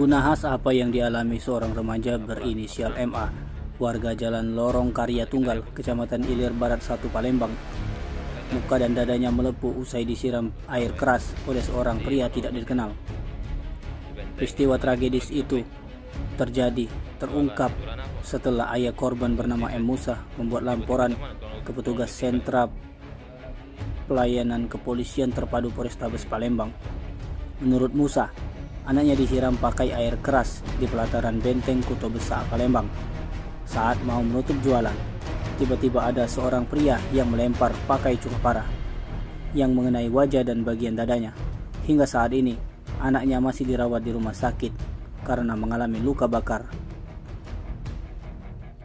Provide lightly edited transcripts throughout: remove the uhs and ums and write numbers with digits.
nahas apa yang dialami seorang remaja berinisial MA, warga Jalan Lorong Karya Tunggal, Kecamatan Ilir Barat 1 Palembang. Muka dan dadanya melepuh usai disiram air keras oleh seorang pria tidak dikenal. Peristiwa tragedis itu terungkap setelah ayah korban bernama M. Musa membuat laporan ke petugas sentra pelayanan kepolisian terpadu Polrestabes Palembang. Menurut Musa, anaknya disiram pakai air keras di pelataran Benteng Kuto Besar Palembang. Saat mau menutup jualan, tiba-tiba ada seorang pria yang melempar pakai cuka parah yang mengenai wajah dan bagian dadanya. Hingga saat ini, anaknya masih dirawat di rumah sakit karena mengalami luka bakar.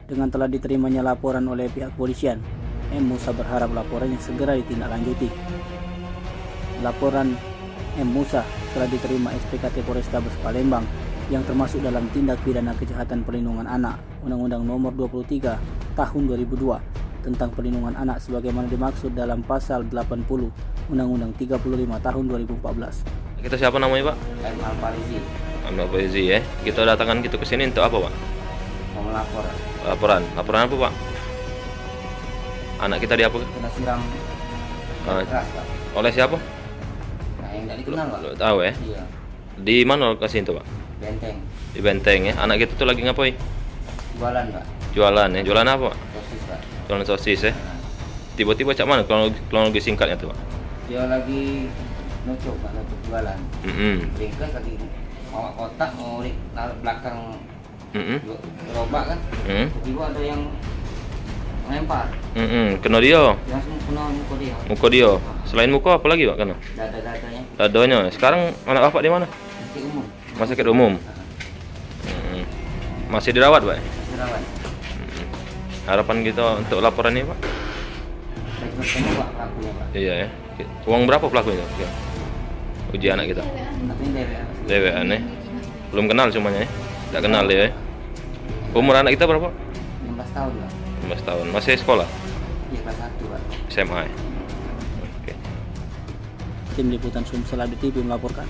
Dengan telah diterimanya laporan oleh pihak polisian, M. Musa berharap laporannya segera ditindaklanjuti. Laporan M. Musa telah diterima SPKT Polrestabes Palembang yang termasuk dalam tindak pidana kejahatan perlindungan anak Undang-Undang Nomor 23 Tahun 2002 tentang perlindungan anak sebagaimana dimaksud dalam pasal 80 Undang-Undang 35 Tahun 2014. Kita siapa namanya, Pak? M. Al-Farizi ya. Kita datangkan gitu ke sini untuk apa, Pak? Mau melapor. Laporan apa, Pak? Anak kita di apa? Kena siram keras, Pak. Oleh siapa? Nah, yang tidak dikenal, Pak. Lo tahu ya? Iya. Di mana lokasi itu, Pak? Benteng. Di Benteng ya. Anak kita tuh lagi ngapain? Jualan, Pak. Jualan ya. Jualan apa, Pak? Sosis, Pak. Jualan sosis ya. Nah, Tiba-tiba cak mana kronologi singkatnya tuh, Pak? dia lagi nutup, Pak, nutup jualan. Ringkas lagi bawa kotak mau taruh belakang gerobak kan. Tiba ada yang melempar. Kena dia. Langsung kena muka dia. Muka dia. Selain muka apa lagi, Pak? Kena? Dada-dadanya. Dadanya. Sekarang anak Bapak di mana? Di umum. Rumah sakit umum. Masih dirawat, Pak? Masih rawat. Harapan kita untuk laporan ini, Pak? Baik bertemu, Pak, pelakunya, Pak. Iya ya. Uang berapa pelakunya? Ya. Uji anak kita. Tapi DWA. DWA nih. Belum kenal semuanya ya. Tidak kenal ya. Umur anak kita berapa? 16 tahun, Pak. 15 tahun. Masih sekolah? Iya, kelas 1, Pak. SMA ya. Oke. Tim Liputan Sumsel Abdi TV melaporkan.